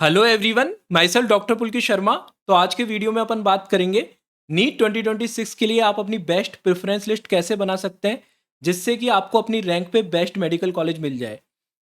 Hello everyone, my self doctor Pulki Sharma. तो आज के वीडियो में अपन बात करेंगे नीट 2026 के लिए आप अपनी बेस्ट प्रेफरेंस लिस्ट कैसे बना सकते हैं जिससे कि आपको अपनी रैंक पे बेस्ट मेडिकल कॉलेज मिल जाए।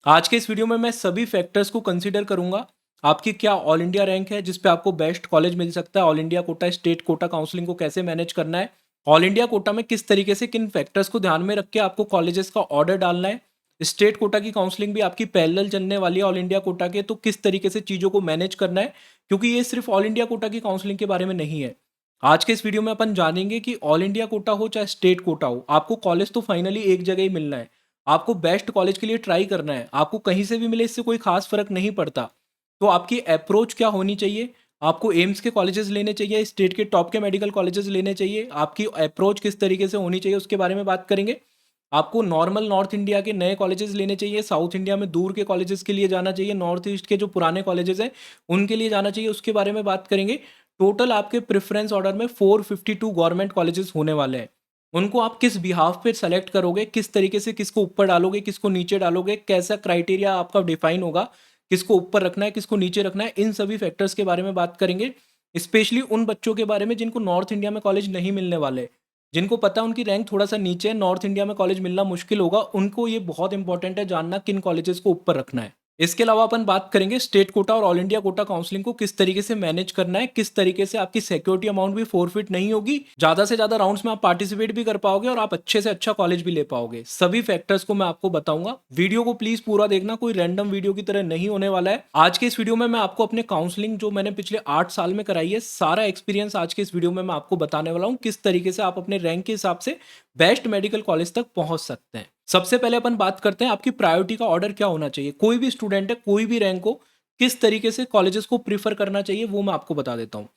आज के इस वीडियो में मैं सभी फैक्टर्स को कंसीडर करूंगा। आपकी क्या ऑल इंडिया रैंक है जिस पे आपको बेस्ट कॉलेज मिल सकता है, all India quota, state quota counselling को कैसे मैनेज करना है, ऑल इंडिया कोटा में किस तरीके से किन फैक्टर्स को ध्यान में रख के आपको कॉलेजेस का ऑर्डर डालना है, स्टेट कोटा की काउंसलिंग भी आपकी पैरेलल चलने वाली है ऑल इंडिया कोटा के, तो किस तरीके से चीज़ों को मैनेज करना है, क्योंकि ये सिर्फ ऑल इंडिया कोटा की काउंसलिंग के बारे में नहीं है। आज के इस वीडियो में अपन जानेंगे कि ऑल इंडिया कोटा हो चाहे स्टेट कोटा हो, आपको कॉलेज तो फाइनली एक जगह ही मिलना है। आपको बेस्ट कॉलेज के लिए ट्राई करना है, आपको कहीं से भी मिले इससे कोई खास फर्क नहीं पड़ता। तो आपकी अप्रोच क्या होनी चाहिए? आपको एम्स के कॉलेजेस लेने चाहिए, स्टेट के टॉप के मेडिकल कॉलेजेस लेने चाहिए, आपकी अप्रोच किस तरीके से होनी चाहिए उसके बारे में बात करेंगे। आपको नॉर्मल नॉर्थ इंडिया के नए कॉलेजेस लेने चाहिए, साउथ इंडिया में दूर के कॉलेजेस के लिए जाना चाहिए, नॉर्थ ईस्ट के जो पुराने कॉलेजेस हैं उनके लिए जाना चाहिए, उसके बारे में बात करेंगे। टोटल आपके प्रेफरेंस ऑर्डर में 452 गवर्नमेंट कॉलेजेस होने वाले हैं। उनको आप किस बिहाफ पे सेलेक्ट करोगे, किस तरीके से किसको ऊपर डालोगे, किसको नीचे डालोगे, कैसा क्राइटेरिया आपका डिफाइन होगा, किसको ऊपर रखना है, किसको नीचे रखना है, इन सभी फैक्टर्स के बारे में बात करेंगे। स्पेशली उन बच्चों के बारे में जिनको नॉर्थ इंडिया में कॉलेज नहीं मिलने वाले, जिनको पता है उनकी रैंक थोड़ा सा नीचे है, नॉर्थ इंडिया में कॉलेज मिलना मुश्किल होगा, उनको ये बहुत इंपॉर्टेंट है जानना किन कॉलेजेस को ऊपर रखना है। इसके अलावा अपन बात करेंगे स्टेट कोटा और ऑल इंडिया कोटा काउंसलिंग को किस तरीके से मैनेज करना है, किस तरीके से आपकी सिक्योरिटी अमाउंट भी फोरफिट नहीं होगी, ज्यादा से ज्यादा राउंड्स में आप पार्टिसिपेट भी कर पाओगे और आप अच्छे से अच्छा कॉलेज भी ले पाओगे। सभी फैक्टर्स को मैं आपको बताऊंगा। वीडियो को प्लीज पूरा देखना, कोई रैंडम वीडियो की तरह नहीं होने वाला है। आज के इस वीडियो में मैं आपको अपने काउंसलिंग जो मैंने पिछले 8 साल में कराई है, सारा एक्सपीरियंस आज के इस वीडियो में मैं आपको बताने वाला हूँ, किस तरीके से आप अपने रैंक के हिसाब से बेस्ट मेडिकल कॉलेज तक पहुंच सकते हैं। सबसे पहले अपन बात करते हैं आपकी प्रायोरिटी का ऑर्डर क्या होना चाहिए। कोई भी स्टूडेंट है, कोई भी रैंक हो, किस तरीके से कॉलेजेस को प्रीफर करना चाहिए वो मैं आपको बता देता हूँ।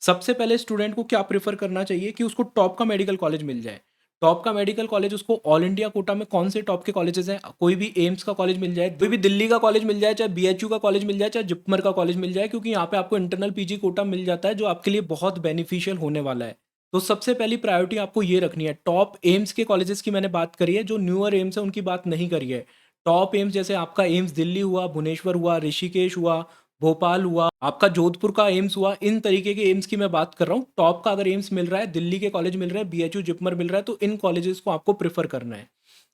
सबसे पहले स्टूडेंट को क्या प्रीफर करना चाहिए कि उसको टॉप का मेडिकल कॉलेज मिल जाए। टॉप का मेडिकल कॉलेज उसको ऑल इंडिया कोटा में कौन से टॉप के कॉलेजेस हैं, कोई भी एम्स का कॉलेज मिल जाए, कोई भी दिल्ली का कॉलेज मिल जाए, चाहे बीएचयू का कॉलेज मिल जाए, चाहे जिपमर का कॉलेज मिल जाए, क्योंकि यहाँ पे आपको इंटरनल पीजी कोटा मिल जाता है जो आपके लिए बहुत बेनिफिशियल होने वाला है। तो सबसे पहली प्रायोरिटी आपको ये रखनी है। टॉप एम्स के कॉलेजेस की मैंने बात करी है, जो न्यूअर एम्स है उनकी बात नहीं करी है। टॉप एम्स जैसे आपका एम्स दिल्ली हुआ, भुवनेश्वर हुआ, ऋषिकेश हुआ, भोपाल हुआ, आपका जोधपुर का एम्स हुआ, इन तरीके के एम्स की मैं बात कर रहा हूँ। टॉप का अगर एम्स मिल रहा है, दिल्ली के कॉलेज मिल रहे हैं, बीएचयू जिपमर मिल रहा है, तो इन कॉलेजेस को आपको प्रेफर करना है।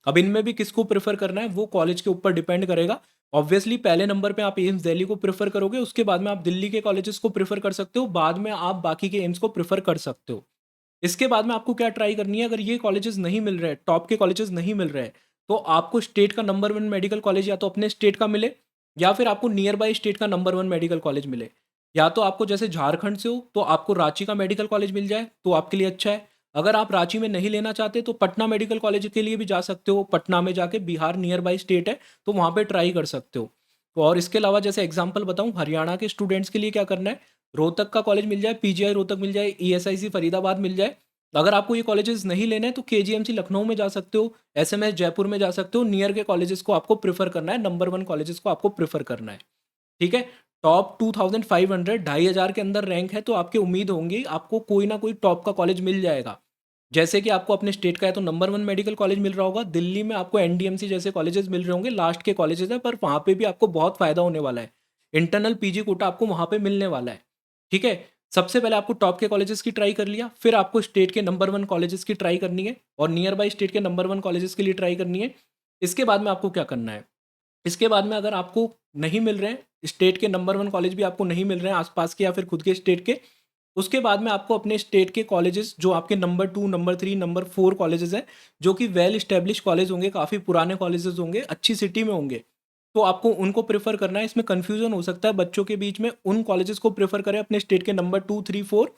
अब इनमें भी किसको प्रेफर करना है वो कॉलेज के ऊपर डिपेंड करेगा। ऑब्वियसली पहले नंबर पे आप एम्स दिल्ली को प्रेफर करोगे, उसके बाद में आप दिल्ली के कॉलेजेस को प्रेफर कर सकते हो, बाद में आप बाकी के एम्स को प्रेफर कर सकते हो। इसके बाद में आपको क्या ट्राई करनी है, अगर ये कॉलेजेस नहीं मिल रहे, टॉप के कॉलेजेस नहीं मिल रहे, तो आपको स्टेट का नंबर 1 मेडिकल कॉलेज या तो अपने स्टेट का मिले, या फिर आपको नियर बाय स्टेट का नंबर 1 मेडिकल कॉलेज मिले। या तो आपको जैसे झारखंड से हो तो आपको रांची का मेडिकल कॉलेज मिल जाए तो आपके लिए अच्छा है। अगर आप रांची में नहीं लेना चाहते तो पटना मेडिकल कॉलेज के लिए भी जा सकते हो, पटना में जाके, बिहार नियर बाय स्टेट है तो वहाँ पे ट्राई कर सकते हो। तो और इसके अलावा जैसे एग्जाम्पल बताऊँ, हरियाणा के स्टूडेंट्स के लिए क्या करना है, रोहतक का कॉलेज मिल जाए, पीजीआई रोहतक मिल जाए, ईएसआईसी फरीदाबाद मिल जाए। अगर आपको ये कॉलेजेस नहीं लेने हैं तो केजीएमसी लखनऊ में जा सकते हो, एसएमएस जयपुर में जा सकते हो। नियर के कॉलेजेस को आपको प्रेफर करना है, नंबर 1 कॉलेजेस को आपको प्रेफर करना है। ठीक है। टॉप 2500, 2500 के अंदर रैंक है तो आपकी उम्मीद होंगी आपको कोई ना कोई टॉप का कॉलेज मिल जाएगा। जैसे कि आपको अपने स्टेट का है तो नंबर 1 मेडिकल कॉलेज मिल रहा होगा, दिल्ली में आपको एनडीएमसी जैसे कॉलेजेस मिल रहे होंगे, लास्ट के कॉलेजेस हैं, पर वहाँ पे भी आपको बहुत फायदा होने वाला है। इंटरनल पीजी कोटा आपको वहाँ पे मिलने वाला है। ठीक है। सबसे पहले आपको टॉप के कॉलेजेस की ट्राई कर लिया, फिर आपको स्टेट के नंबर 1 कॉलेजेस की ट्राई करनी है और नियर बाय स्टेट के नंबर 1 कॉलेजेस के लिए ट्राई करनी है। इसके बाद में आपको क्या करना है, इसके बाद में अगर आपको नहीं मिल रहे हैं, स्टेट के नंबर 1 कॉलेज भी आपको नहीं मिल रहे हैं आसपास के या फिर खुद के स्टेट के, उसके बाद में आपको अपने स्टेट के कॉलेजेस जो आपके नंबर 2, नंबर 3, नंबर 4 कॉलेजेस हैं, जो कि वेल स्टैब्लिश कॉलेज होंगे, काफ़ी पुराने कॉलेजेस होंगे, अच्छी सिटी में होंगे, तो आपको उनको प्रेफर करना है। इसमें कन्फ्यूजन हो सकता है बच्चों के बीच में, उन कॉलेजेस को प्रेफर करें अपने स्टेट के नंबर 2, 3, 4,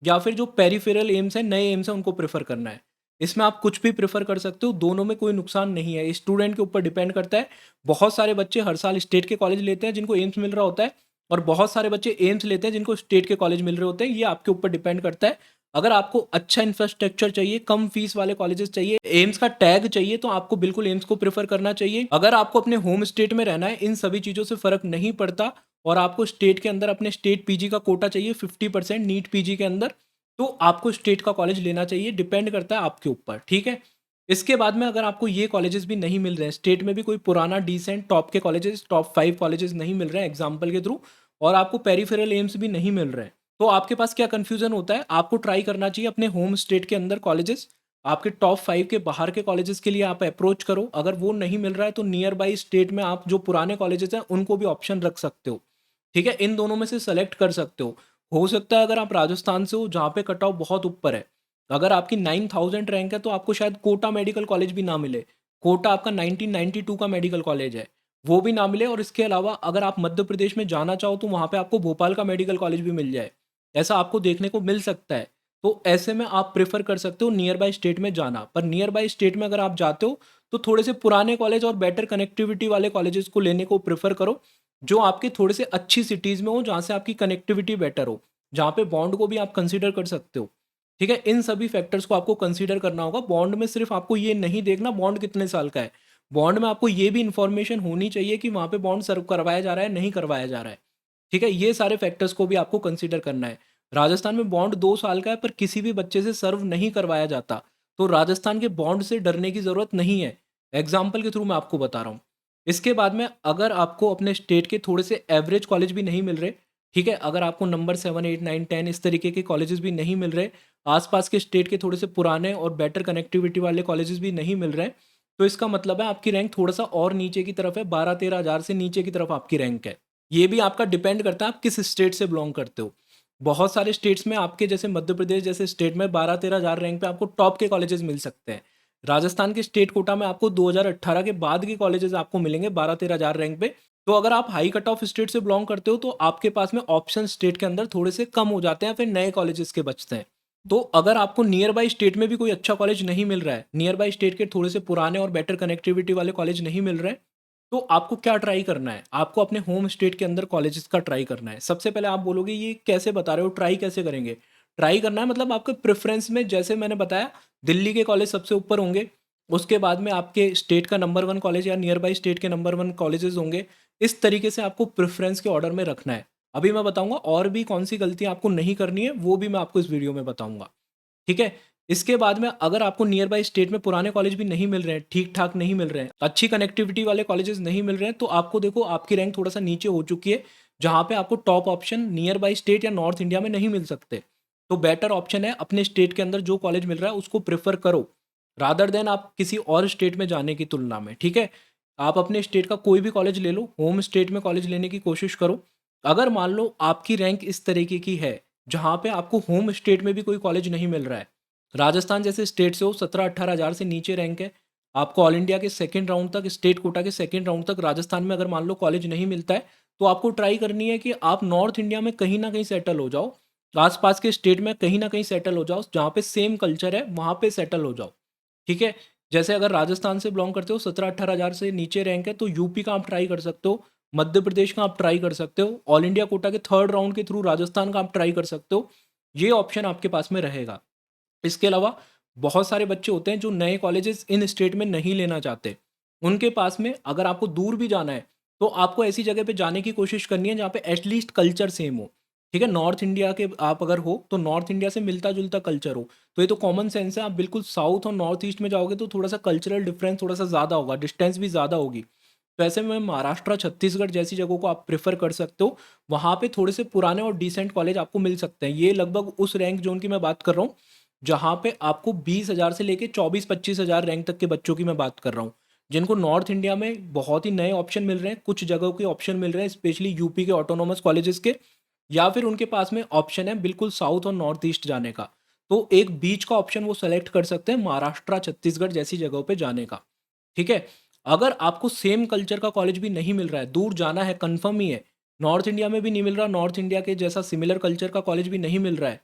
या फिर जो पेरिफेरल एम्स हैं, नए एम्स हैं, उनको प्रेफर करना है। इसमें आप कुछ भी प्रेफर कर सकते हो, दोनों में कोई नुकसान नहीं है, स्टूडेंट के ऊपर डिपेंड करता है। बहुत सारे बच्चे हर साल स्टेट के कॉलेज लेते हैं जिनको एम्स मिल रहा होता है, और बहुत सारे बच्चे एम्स लेते हैं जिनको स्टेट के कॉलेज मिल रहे होते हैं। ये आपके ऊपर डिपेंड करता है। अगर आपको अच्छा इंफ्रास्ट्रक्चर चाहिए, कम फीस वाले कॉलेजेस चाहिए, एम्स का टैग चाहिए, तो आपको बिल्कुल एम्स को प्रेफर करना चाहिए। अगर आपको अपने होम स्टेट में रहना है, इन सभी चीज़ों से फर्क नहीं पड़ता, और आपको स्टेट के अंदर अपने स्टेट पीजी का कोटा चाहिए 50% नीट पीजी के अंदर, तो आपको स्टेट का कॉलेज लेना चाहिए। डिपेंड करता है आपके ऊपर। ठीक है। इसके बाद में अगर आपको ये कॉलेजेस भी नहीं मिल रहे हैं, स्टेट में भी कोई पुराना डिसेंट टॉप के कॉलेजेस, टॉप 5 कॉलेजेस नहीं मिल रहे हैं एग्जाम्पल के थ्रू, और आपको पेरिफेरल एम्स भी नहीं मिल रहे हैं, तो आपके पास क्या कन्फ्यूज़न होता है, आपको ट्राई करना चाहिए अपने होम स्टेट के अंदर कॉलेजेस, आपके टॉप 5 के बाहर के कॉलेजेस के लिए आप अप्रोच करो। अगर वो नहीं मिल रहा है तो नियर बाई स्टेट में आप जो पुराने कॉलेजेस हैं उनको भी ऑप्शन रख सकते हो, ठीक है? इन दोनों में से सेलेक्ट कर सकते हो। हो सकता है अगर आप राजस्थान से हो जहाँ पे कट ऑफ बहुत ऊपर है, अगर आपकी 9000 रैंक है तो आपको शायद कोटा मेडिकल कॉलेज भी ना मिले। कोटा आपका 1992 का मेडिकल कॉलेज है, वो भी ना मिले। और इसके अलावा अगर आप मध्य प्रदेश में जाना चाहो तो वहाँ पे आपको भोपाल का मेडिकल कॉलेज भी मिल जाए, ऐसा आपको देखने को मिल सकता है। तो ऐसे में आप प्रेफ़र कर सकते हो नियर बाय स्टेट में जाना। पर नियर बाय स्टेट में अगर आप जाते हो तो थोड़े से पुराने कॉलेज और बेटर कनेक्टिविटी वाले कॉलेजेस को लेने को प्रेफ़र करो, जो आपके थोड़े से अच्छी सिटीज़ में हो, जहाँ से आपकी कनेक्टिविटी बेटर हो, जहाँ पे बॉन्ड को भी आप कंसीडर कर सकते हो। ठीक है? इन सभी फैक्टर्स को आपको कंसीडर करना होगा। बॉन्ड में सिर्फ़ आपको ये नहीं देखना बॉन्ड कितने साल का है। बॉन्ड में आपको ये भी इन्फॉर्मेशन होनी चाहिए कि वहाँ पे बॉन्ड सर्व करवाया जा रहा है, नहीं करवाया जा रहा है। ठीक है? ये सारे फैक्टर्स को भी आपको कंसीडर करना है। राजस्थान में बॉन्ड 2 साल का है पर किसी भी बच्चे से सर्व नहीं करवाया जाता। तो राजस्थान के बॉन्ड से डरने की ज़रूरत नहीं है। एग्ज़ाम्पल के थ्रू मैं आपको बता रहा हूँ। इसके बाद में अगर आपको अपने स्टेट के थोड़े से एवरेज कॉलेज भी नहीं मिल रहे, ठीक है? अगर आपको नंबर 7, 8, 9, 10 इस तरीके के कॉलेजेस भी नहीं मिल रहे, आस-पास के स्टेट के थोड़े से पुराने और बेटर कनेक्टिविटी वाले कॉलेजेस भी नहीं मिल रहे हैं, तो इसका मतलब है आपकी रैंक थोड़ा-सा और नीचे की तरफ है, 12-13 हज़ार से नीचे की तरफ आपकी रैंक है। ये भी आपका डिपेंड करता है आप किस स्टेट से बिलॉन्ग करते हो। बहुत सारे स्टेट्स में आपके जैसे मध्य प्रदेश जैसे स्टेट में 12-13 हज़ार रैंक पे आपको टॉप के कॉलेजेस मिल सकते हैं। राजस्थान के स्टेट कोटा में आपको 2018 के बाद के कॉलेजेस आपको मिलेंगे 12-13 हज़ार रैंक पे। तो अगर आप हाई कट ऑफ स्टेट से बिलॉन्ग करते हो तो आपके पास में ऑप्शन स्टेट के अंदर थोड़े से कम हो जाते हैं, फिर नए कॉलेजेस के बचते हैं। तो अगर आपको नियर बाय स्टेट में भी कोई अच्छा कॉलेज नहीं मिल रहा है, नियर बाय स्टेट के थोड़े से पुराने और बेटर कनेक्टिविटी वाले कॉलेज नहीं मिल रहे हैं, तो आपको क्या ट्राई करना है? आपको अपने होम स्टेट के अंदर कॉलेजेस का ट्राई करना है। सबसे पहले आप बोलोगे ये कैसे बता रहे हो, ट्राई कैसे करेंगे? ट्राई करना है मतलब आपके प्रेफ़रेंस में जैसे मैंने बताया दिल्ली के कॉलेज सबसे ऊपर होंगे, उसके बाद में आपके स्टेट का नंबर 1 कॉलेज या नियर बाय स्टेट के नंबर 1 कॉलेजेस होंगे। इस तरीके से आपको प्रेफ़रेंस के ऑर्डर में रखना है। अभी मैं बताऊँगा और भी कौन-सी गलतियाँ आपको नहीं करनी है, वो भी मैं आपको इस वीडियो में बताऊँगा। ठीक है? इसके बाद में अगर आपको नियर बाय स्टेट में पुराने कॉलेज भी नहीं मिल रहे हैं, ठीक-ठाक नहीं मिल रहे हैं, अच्छी कनेक्टिविटी वाले कॉलेजेस नहीं मिल रहे हैं, तो आपको देखो आपकी रैंक थोड़ा-सा नीचे हो चुकी है, जहाँ पे आपको top option near by state या नॉर्थ इंडिया में नहीं मिल सकते। तो बेटर ऑप्शन है अपने स्टेट के अंदर जो कॉलेज मिल रहा है उसको प्रेफ़र करो, रादर देन आप किसी और स्टेट में जाने की तुलना में, ठीक है? आप अपने स्टेट का कोई भी कॉलेज ले लो, होम स्टेट में कॉलेज लेने की कोशिश करो। अगर मान लो आपकी रैंक इस तरीके की है, जहाँ पे आपको होम स्टेट में भी कोई कॉलेज नहीं मिल रहा है, राजस्थान जैसे स्टेट से हो 17-18 हज़ार से नीचे रैंक है। आपको ऑल इंडिया के सेकंड राउंड तक स्टेट कोटा के सेकंड राउंड तक राजस्थान में अगर मान लो कॉलेज नहीं मिलता है, तो आपको ट्राई करनी है कि आप नॉर्थ इंडिया में कहीं न कहीं सेटल हो जाओ। आस-पास के स्टेट में कहीं न कहीं सेटल हो जाओ, जहाँ पे सेम कल्चर है, वहाँ पे सेटल हो जाओ। ठीक है? जैसे अगर राजस्थान से बिलॉन्ग करते हो 17-18 हज़ार से नीचे रैंक है, तो यूपी का आप ट्राई कर सकते हो, मध्य प्रदेश का आप ट्राई कर सकते हो, ऑल इंडिया कोटा के थर्ड राउंड के थ्रू राजस्थान का आप ट्राई कर सकते हो। ये ऑप्शन आपके पास में रहेगा। इसके अलावा बहुत सारे बच्चे होते हैं जो नए कॉलेजेस इन स्टेट में नहीं लेना चाहते। उनके पास में अगर आपको दूर भी जाना है, तो आपको ऐसी जगह पे जाने की कोशिश करनी है जहाँ पे एटलीस्ट कल्चर सेम हो। ठीक है? नॉर्थ इंडिया के आप अगर हो, तो नॉर्थ इंडिया से मिलता-जुलता कल्चर हो। तो ये तो कॉमन सेंस है, आप बिल्कुल साउथ और नॉर्थ ईस्ट में जाओगे तो थोड़ा-सा कल्चरल डिफरेंस थोड़ा-सा ज़्यादा होगा, डिस्टेंस भी ज़्यादा होगी। तो ऐसे में महाराष्ट्र, छत्तीसगढ़ जैसी जगहों को आप प्रेफ़र कर सकते हो। वहाँ पे थोड़े से पुराने और डिसेंट कॉलेज आपको मिल सकते हैं। ये लगभग उस रैंक ज़ोन की मैं बात कर रहा हूँ, जहाँ पे आपको 20,000 से लेके 24-25 हज़ार रैंक तक के बच्चों की मैं बात कर रहा हूँ, जिनको नॉर्थ इंडिया में बहुत ही नए ऑप्शन मिल रहे हैं, कुछ जगहों के ऑप्शन मिल रहे हैं, स्पेशली यूपी के ऑटोनॉमस कॉलेजेस के, या फिर उनके पास में ऑप्शन है बिल्कुल साउथ और नॉर्थ ईस्ट जाने का। तो एक बीच का ऑप्शन वो सेलेक्ट कर सकते हैं महाराष्ट्र, छत्तीसगढ़ जैसी जगहों पे जाने का। ठीक है? अगर आपको सेम कल्चर का कॉलेज भी नहीं मिल रहा है, दूर जाना है, कन्फर्म ही है, नॉर्थ इंडिया में भी नहीं मिल रहा, नॉर्थ इंडिया के जैसा सिमिलर कल्चर का कॉलेज भी नहीं मिल रहा है,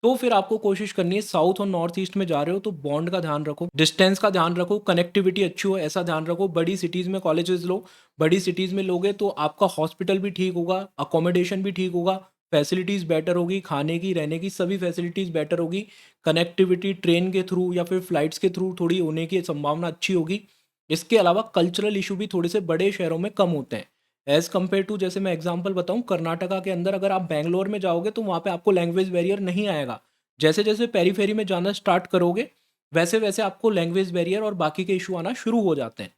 तो फिर आपको कोशिश करनी है साउथ और नॉर्थ ईस्ट में जा रहे हो तो बॉन्ड का ध्यान रखो, डिस्टेंस का ध्यान रखो, कनेक्टिविटी अच्छी हो ऐसा ध्यान रखो, बड़ी सिटीज़ में कॉलेजेस लो, बड़ी सिटीज़ में लोगे तो आपका हॉस्पिटल भी ठीक होगा, अकोमोडेशन भी ठीक होगा, फैसिलिटीज़ बेटर होगी, खाने की, रहने की सभी फैसिलिटीज़ बेटर होगी, कनेक्टिविटी ट्रेन के थ्रू या फिर फ्लाइट्स के थ्रू थोड़ी होने की संभावना अच्छी होगी। इसके अलावा कल्चरल इशू भी थोड़े से बड़े शहरों में कम होते हैं। एज़ कम्पेयर टू जैसे मैं एग्ज़ाम्पल बताऊँ कर्नाटका के अंदर अगर आप बैंगलोर में जाओगे तो वहाँ पे आपको लैंग्वेज बैरियर नहीं आएगा। जैसे-जैसे पेरी-फेरी में जाना स्टार्ट करोगे, वैसे-वैसे आपको लैंग्वेज बैरियर और बाकी के इश्यू आना शुरू हो जाते हैं।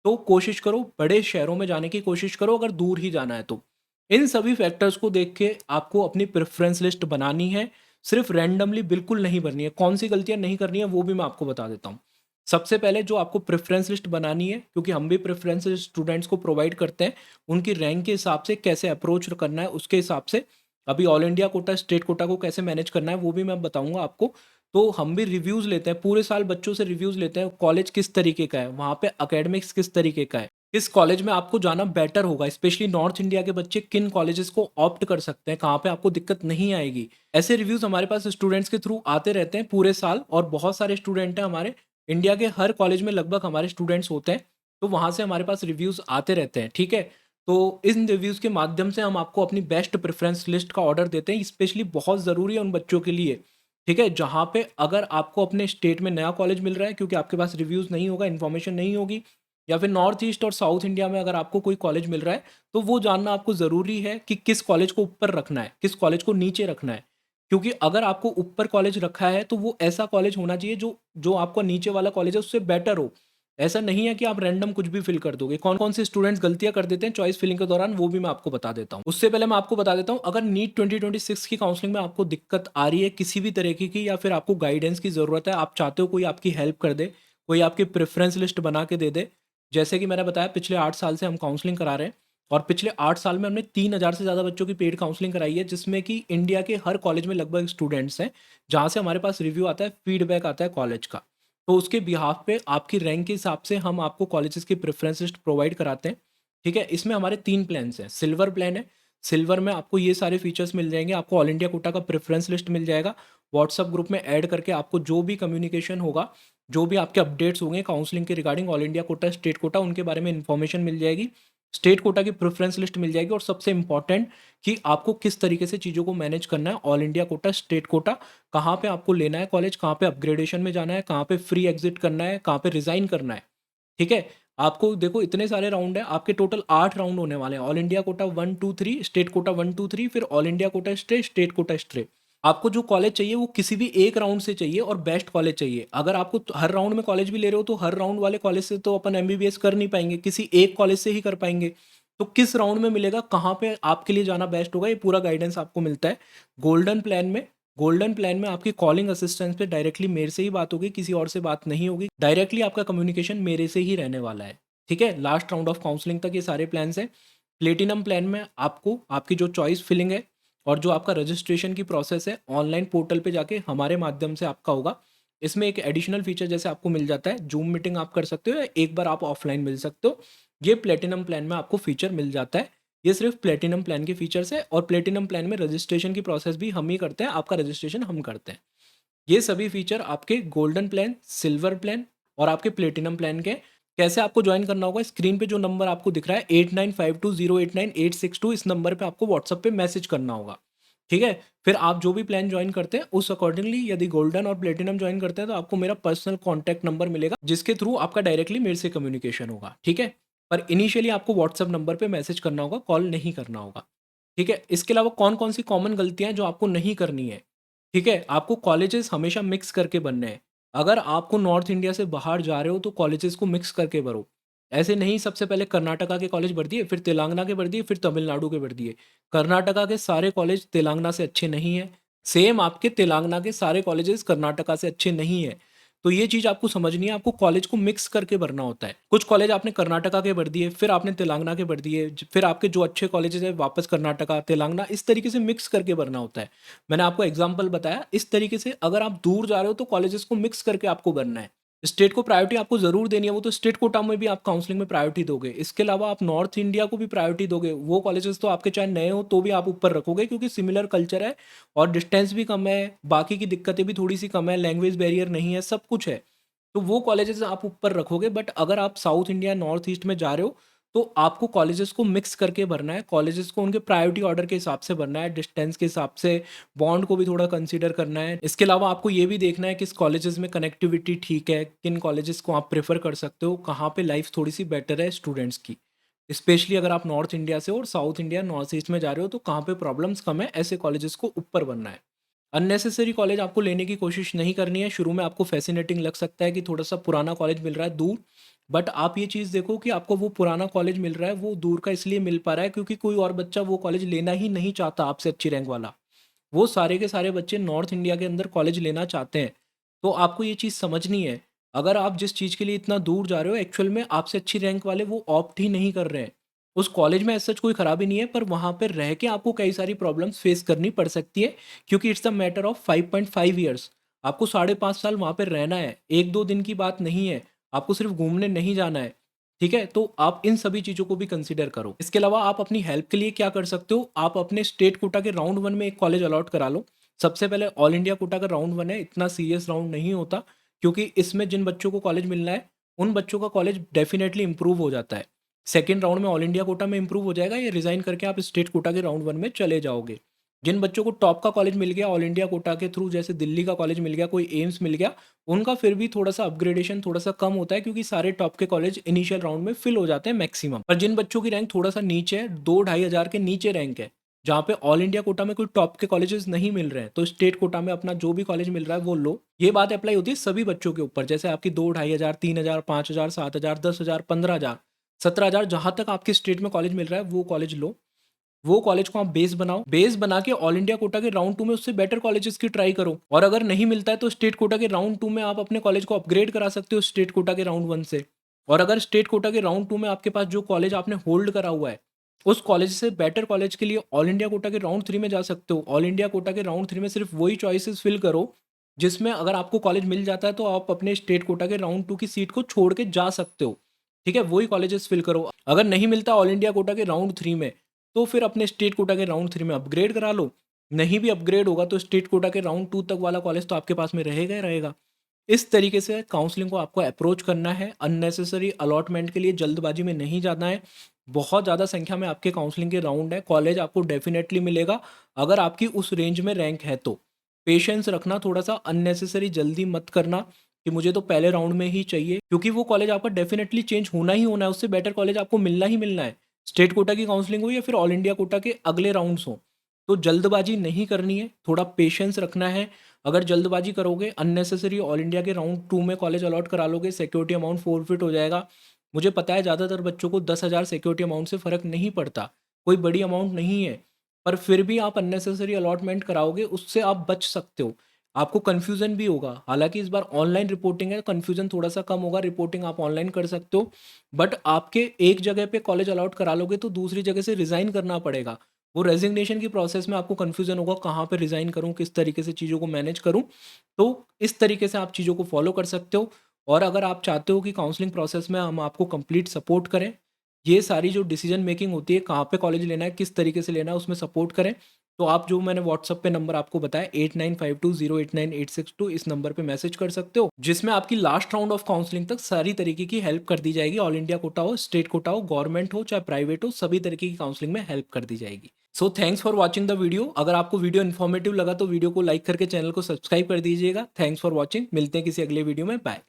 तो कोशिश करो बड़े शहरों में जाने की कोशिश करो अगर दूर ही जाना है तो। इन सभी फैक्टर्स को देख के आपको अपनी प्रेफ़रेंस लिस्ट बनानी है, सिर्फ़ रैंडमली बिल्कुल नहीं बननी है। कौन-सी गलतियाँ नहीं करनी है वो भी मैं आपको बता देता हूँ। सबसे पहले जो आपको प्रेफ़रेंस लिस्ट बनानी है, क्योंकि हम भी प्रेफ़रेंस लिस्ट स्टूडेंट्स को प्रोवाइड करते हैं, उनकी रैंक के हिसाब से कैसे अप्रोच करना है उसके हिसाब से, अभी all India quota, state quota को कैसे मैनेज करना है वो भी मैं बताऊँगा आपको। तो हम भी रिव्यूज़ लेते हैं, पूरे साल बच्चों से रिव्यूज़ लेते हैं, कॉलेज किस तरीके का है, वहाँ पे एकेडमिक्स किस तरीके का है, किस कॉलेज में आपको जाना बेटर होगा, स्पेशली नॉर्थ इंडिया के बच्चे किन कॉलेजेस को ऑप्ट कर सकते हैं, कहाँ पे आपको दिक्कत नहीं आएगी। ऐसे रिव्यूज़ हमारे पास स्टूडेंट्स के थ्रू आते रहते हैं पूरे साल, और बहुत सारे स्टूडेंट हैं हमारे, इंडिया के हर कॉलेज में लगभग हमारे स्टूडेंट्स होते हैं, तो वहाँ से हमारे पास रिव्यूज़ आते रहते हैं, ठीक है? तो इन रिव्यूज़ के माध्यम से हम आपको अपनी बेस्ट प्रेफ़रेंस लिस्ट का ऑर्डर देते हैं, स्पेशली बहुत ज़रूरी है उन बच्चों के लिए, ठीक है? जहाँ पे अगर आपको अपने स्टेट में नया कॉलेज मिल रहा है, क्योंकि आपके पास रिव्यूज़ नहीं होगा, इन्फॉर्मेशन नहीं होगी, या फिर नॉर्थ ईस्ट और साउथ इंडिया में अगर आपको कोई कॉलेज मिल रहा है, तो वो जानना आपको ज़रूरी है कि किस कॉलेज को ऊपर रखना है, किस कॉलेज को नीचे रखना है। क्योंकि अगर आपको ऊपर कॉलेज रखा है, तो वो ऐसा कॉलेज होना चाहिए जो जो आपका नीचे वाला कॉलेज है उससे बेटर हो। ऐसा नहीं है कि आप रैंडम कुछ भी फिल कर दोगे। कौन-कौन से स्टूडेंट्स गलतियाँ कर देते हैं चॉइस फिलिंग के दौरान, वो भी मैं आपको बता देता हूँ। उससे पहले मैं आपको बता देता हूँ, अगर नीट 2026 की काउंसलिंग में आपको दिक्कत आ रही है किसी भी तरीके की, या फिर आपको गाइडेंस की ज़रूरत है, आप चाहते हो कोई आपकी हेल्प कर दे, कोई आपकी प्रेफ़रेंस लिस्ट बना के दे दे। जैसे कि मैंने बताया, पिछले 8 साल से हम काउंसलिंग करा रहे हैं, और पिछले 8 साल में हमने 3000 से ज़्यादा बच्चों की पेड काउंसलिंग कराई है, जिसमें कि इंडिया के हर कॉलेज में लगभग स्टूडेंट्स हैं, जहाँ से हमारे पास रिव्यू आता है, फीडबैक आता है कॉलेज का। तो उसके बिहाफ पे आपकी रैंक के हिसाब से हम आपको कॉलेजेस की प्रेफ़रेंस लिस्ट प्रोवाइड कराते हैं, ठीक है? इसमें हमारे 3 प्लान्स हैं। सिल्वर प्लान है, सिल्वर में आपको ये सारे फीचर्स मिल जाएँगे, आपको ऑल इंडिया कोटा का प्रेफ़रेंस लिस्ट मिल जाएगा, व्हाट्सएप ग्रुप में ऐड करके आपको जो भी कम्युनिकेशन होगा, जो भी आपके अपडेट्स होंगे काउंसलिंग के regarding all India quota, state quota, उनके बारे में इन्फॉर्मेशन मिल जाएगी। स्टेट कोटा की प्रेफ़रेंस लिस्ट मिल जाएगी, और सबसे इम्पोर्टेंट कि आपको किस तरीके से चीज़ों को मैनेज करना है, all India quota, state quota, कहाँ पे आपको लेना है कॉलेज, कहाँ पे अपग्रेडेशन में जाना है, कहाँ पे फ्री एग्ज़िट करना है, कहाँ पे रिज़ाइन करना है, ठीक है? आपको देखो इतने सारे राउंड हैं, आपके टोटल 8 राउंड होने वाले हैं। All India quota 1, 2, 3, state quota 1, 2, 3, फिर all India quota stay, state quota stay. आपको जो कॉलेज चाहिए वो किसी भी एक राउंड से चाहिए, और बेस्ट कॉलेज चाहिए। अगर आपको हर राउंड में कॉलेज भी ले रहे हो, तो हर राउंड वाले कॉलेज से तो अपन एमबीबीएस कर नहीं पाएँगे, किसी एक कॉलेज से ही कर पाएँगे। तो किस राउंड में मिलेगा, कहाँ पे आपके लिए जाना बेस्ट होगा, ये पूरा गाइडेंस आपको मिलता है। गोल्डन प्लान में गोल्डन प्लान में आपकी कॉलिंग असिस्टेंस पे डायरेक्टली मेरे से ही बात होगी, किसी और से बात नहीं होगी। डायरेक्टली आपका कम्युनिकेशन मेरे से ही रहने वाला है, ठीक है? लास्ट राउंड ऑफ काउंसलिंग तक ये सारे प्लान्स हैं। प्लेटिनम प्लान में आपको आपकी जो चॉइस फिलिंग है, और जो आपका रजिस्ट्रेशन की प्रोसेस है, ऑनलाइन पोर्टल पे जाके हमारे माध्यम से आपका होगा। इसमें एक एडिशनल फीचर जैसे आपको मिल जाता है, ज़ूम मीटिंग आप कर सकते हो, या एक बार आप ऑफलाइन मिल सकते हो। ये प्लेटिनम प्लान में आपको फीचर मिल जाता है। ये सिर्फ प्लेटिनम प्लान के फीचर्स है, और प्लेटिनम प्लान में रजिस्ट्रेशन की प्रोसेस भी हम ही करते हैं, आपका रजिस्ट्रेशन हम करते हैं। ये सभी फीचर आपके गोल्डन प्लान, सिल्वर प्लान और आपके प्लेटिनम प्लान के। कैसे आपको ज्वाइन करना होगा, स्क्रीन पे जो नंबर आपको दिख रहा है 8952089862, इस नंबर पे आपको व्हाट्सएप पे मैसेज करना होगा, ठीक है? फिर आप जो भी प्लान ज्वाइन करते हैं उस अकॉर्डिंगली, यदि गोल्डन और प्लेटिनम ज्वाइन करते हैं, तो आपको मेरा पर्सनल कॉन्टैक्ट नंबर मिलेगा, जिसके थ्रू आपका डायरेक्टली मेरे से कम्युनिकेशन होगा, ठीक है? पर इनिशियली आपको व्हाट्सएप नंबर पे मैसेज करना होगा, कॉल नहीं करना होगा, ठीक है? इसके अलावा कौन-कौन सी कॉमन गलतियाँ हैं जो आपको नहीं करनी है, ठीक है? आपको कॉलेजेस हमेशा मिक्स करके बनने हैं। अगर आपको नॉर्थ इंडिया से बाहर जा रहे हो, तो कॉलेजेस को मिक्स करके भरो। ऐसे नहीं सबसे पहले कर्नाटका के कॉलेज भर दिए, फिर तेलंगाना के भर दिए, फिर तमिलनाडु के भर दिए। कर्नाटका के सारे कॉलेज तेलंगाना से अच्छे नहीं हैं। सेम आपके तेलंगाना के सारे कॉलेजेस कर्नाटका से अच्छे नहीं हैं। तो ये चीज़ आपको समझनी है, आपको कॉलेज को मिक्स करके भरना होता है। कुछ कॉलेज आपने कर्नाटका के भर दिए, फिर आपने तेलंगाना के भर दिए, फिर आपके जो अच्छे कॉलेजेस हैं वापस कर्नाटका, तेलंगाना, इस तरीके से मिक्स करके भरना होता है। मैंने आपको एग्जाम्पल बताया, इस तरीके से अगर आप दूर जा रहे हो तो कॉलेजेस को मिक्स करके आपको भरना है। स्टेट को प्रायोरिटी आपको ज़रूर देनी है, वो तो स्टेट कोटा में भी आप काउंसलिंग में प्रायोरिटी दोगे। इसके अलावा आप नॉर्थ इंडिया को भी प्रायोरिटी दोगे, वो कॉलेजेस तो आपके चाहे नए हो तो भी आप ऊपर रखोगे, क्योंकि सिमिलर कल्चर है, और डिस्टेंस भी कम है, बाकी की दिक्कतें भी थोड़ी सी कम है, लैंग्वेज बैरियर नहीं है, सब कुछ है। तो वो कॉलेजेस आप ऊपर रखोगे। बट अगर आप साउथ इंडिया, नॉर्थ ईस्ट में जा रहे हो, तो आपको कॉलेजेस को मिक्स करके भरना है, कॉलेजेस को उनके प्रायोरिटी ऑर्डर के हिसाब से भरना है, डिस्टेंस के हिसाब से, बॉन्ड को भी थोड़ा कंसीडर करना है। इसके अलावा आपको ये भी देखना है किस कॉलेजेस में कनेक्टिविटी ठीक है, किन कॉलेजेस को आप प्रेफर कर सकते हो, कहाँ पे लाइफ थोड़ी सी बेटर है स्टूडेंट्स की। स्पेशली अगर आप नॉर्थ इंडिया से और साउथ इंडिया, नॉर्थ ईस्ट में जा रहे हो, तो कहाँ पे प्रॉब्लम्स कम है, ऐसे कॉलेजेस को ऊपर बनना है। अननेसेसरी कॉलेज आपको लेने की कोशिश नहीं करनी है। शुरू में आपको फैसिनेटिंग लग सकता है कि थोड़ा-सा पुराना कॉलेज मिल रहा है दूर, बट आप ये चीज़ देखो कि आपको वो पुराना कॉलेज मिल रहा है, वो दूर का इसलिए मिल पा रहा है क्योंकि कोई और बच्चा वो कॉलेज लेना ही नहीं चाहता आपसे अच्छी रैंक वाला। वो सारे के सारे बच्चे नॉर्थ इंडिया के अंदर कॉलेज लेना चाहते हैं। तो आपको ये चीज़ समझनी है, अगर आप जिस चीज़ के लिए इतना दूर जा रहे हो एक्चुअल में आपसे अच्छी रैंक वाले वो ऑप्ट ही नहीं कर रहे हैं। उस कॉलेज में एज़ सच कोई खराबी नहीं है, पर वहाँ पे रह के आपको कई सारी प्रॉब्लम्स फेस करनी पड़ सकती है क्योंकि it's a matter of 5.5 years. आपको साढ़े 5 साल वहाँ पे रहना है, 1-2 दिन की बात नहीं है। आपको सिर्फ घूमने नहीं जाना है, ठीक है? तो आप इन सभी चीज़ों को भी कंसीडर करो। इसके अलावा आप अपनी हेल्प के लिए क्या कर सकते हो, आप अपने स्टेट कोटा के राउंड 1 में एक कॉलेज अलॉट करा लो। सबसे पहले ऑल इंडिया कोटा का राउंड 1 है, इतना सीरियस राउंड नहीं होता क्योंकि इसमें जिन बच्चों को कॉलेज मिलना है, उन बच्चों का कॉलेज डेफ़िनेटली इम्प्रूव हो जाता है। सेकंड राउंड में ऑल इंडिया कोटा में इम्प्रूव हो जाएगा, या रिज़ाइन करके आप स्टेट कोटा के राउंड 1 में चले जाओगे। जिन बच्चों को टॉप का कॉलेज मिल गया ऑल इंडिया कोटा के थ्रू, जैसे दिल्ली का कॉलेज मिल गया, कोई एम्स मिल गया, उनका फिर भी थोड़ा-सा अपग्रेडेशन थोड़ा-सा कम होता है क्योंकि सारे टॉप के कॉलेज इनिशियल राउंड में फिल हो जाते हैं मैक्सिमम। पर जिन बच्चों की रैंक थोड़ा-सा नीचे है, 2-2.5 हज़ार के नीचे रैंक है, जहाँ पे ऑल इंडिया कोटा में कोई टॉप के कॉलेजेस नहीं मिल रहे हैं, तो स्टेट कोटा में अपना जो भी कॉलेज मिल रहा है वो लो। ये बात अप्लाई होती है सभी बच्चों के ऊपर, जैसे आपकी 2-2.5 हज़ार, 3 हज़ार, 5 हज़ार, 7 हज़ार, 10 हज़ार, 15 हज़ार, 17 हज़ार, जहाँ तक आपके स्टेट में कॉलेज मिल रहा है वो कॉलेज लो। वो कॉलेज को आप बेस बनाओ, बेस बना के ऑल इंडिया कोटा के राउंड 2 में उससे बेटर कॉलेजेस की ट्राई करो, और अगर नहीं मिलता है तो स्टेट कोटा के राउंड 2 में आप अपने कॉलेज को अपग्रेड करा सकते हो स्टेट कोटा के राउंड 1 से। और अगर स्टेट कोटा के राउंड 2 में आपके पास जो कॉलेज आपने होल्ड करा हुआ है, उस कॉलेज से बेटर कॉलेज के लिए ऑल इंडिया कोटा के राउंड 3 में जा सकते हो। ऑल इंडिया कोटा के राउंड 3 में सिर्फ वही चॉइसेस फिल करो, जिसमें अगर आपको कॉलेज मिल जाता है तो आप अपने स्टेट कोटा के राउंड 2 की सीट को छोड़ के जा सकते हो। ठीक है? वही कॉलेजेस फिल करो। अगर नहीं मिलता ऑल इंडिया कोटा के राउंड 3 में, तो फिर अपने स्टेट कोटा के राउंड 3 में अपग्रेड करा लो। नहीं भी अपग्रेड होगा तो स्टेट कोटा के राउंड 2 तक वाला कॉलेज तो आपके पास में रहेगा ही रहेगा। इस तरीके से काउंसलिंग को आपको अप्रोच करना है। अननेसेसरी अलॉटमेंट के लिए जल्दबाजी में नहीं जाना है। बहुत ज़्यादा संख्या में आपके काउंसलिंग के राउंड है, कॉलेज आपको डेफ़िनेटली मिलेगा, अगर आपकी उस रेंज में रैंक है तो। पेशेंस रखना थोड़ा-सा, अननेसेसरी जल्दी मत करना कि मुझे तो पहले राउंड में ही चाहिए, क्योंकि वो कॉलेज आपका डेफ़िनेटली चेंज होना ही होना है, उससे बेटर कॉलेज आपको मिलना ही मिलना है। स्टेट कोटा की काउंसलिंग हो या फिर ऑल इंडिया कोटा के अगले राउंड्स हों। तो जल्दबाजी नहीं करनी है, थोड़ा पेशेंस रखना है। अगर जल्दबाजी करोगे, अननेसेसरी ऑल इंडिया के राउंड 2 में कॉलेज अलॉट करा लोगे, सिक्योरिटी अमाउंट फ़ोरफिट हो जाएगा। मुझे पता है ज़्यादातर बच्चों को 10,000 सिक्योरिटी अमाउंट से फ़र्क नहीं पड़ता, कोई बड़ी अमाउंट नहीं है। पर फिर भी आप अननेसेसरी अलॉटमेंट कराओगे, उससे आप बच सकते हो। आपको कन्फ्यूज़न भी होगा, हालाँकि इस बार ऑनलाइन रिपोर्टिंग है, कन्फ्यूज़न थोड़ा-सा कम होगा, रिपोर्टिंग आप ऑनलाइन कर सकते हो। बट आपके एक जगह पे कॉलेज अलॉट करा लोगे तो दूसरी जगह से रिज़ाइन करना पड़ेगा। वो रेज़िग्नेशन की प्रोसेस में आपको कन्फ्यूज़न होगा, कहाँ पे रिज़ाइन करूँ, किस तरीके से चीज़ों को मैनेज करूँ। तो इस तरीके से आप चीज़ों को फ़ॉलो कर सकते हो, और अगर आप चाहते हो कि काउंसलिंग प्रोसेस में हम आपको कंप्लीट सपोर्ट करें, ये सारी जो डिसीज़न मेकिंग होती है, कहाँ पे कॉलेज लेना है, किस तरीके से लेना है, उसमें सपोर्ट करें, तो आप जो मैंने व्हाट्सएप पे नंबर आपको बताया 8952089862, इस नंबर पे मैसेज कर सकते हो, जिसमें आपकी लास्ट राउंड ऑफ काउंसलिंग तक सारी तरीके की हेल्प कर दी जाएगी। ऑल इंडिया कोटा हो, स्टेट कोटा हो, गवर्नमेंट हो चाहे प्राइवेट हो, सभी तरीके की काउंसलिंग में हेल्प कर दी जाएगी। So thanks for watching the video. अगर आपको वीडियो इन्फॉर्मेटिव लगा तो वीडियो को लाइक करके चैनल को सब्सक्राइब कर दीजिएगा। थैंक्स फॉर वॉचिंग, मिलते हैं किसी अगले वीडियो में, बाय।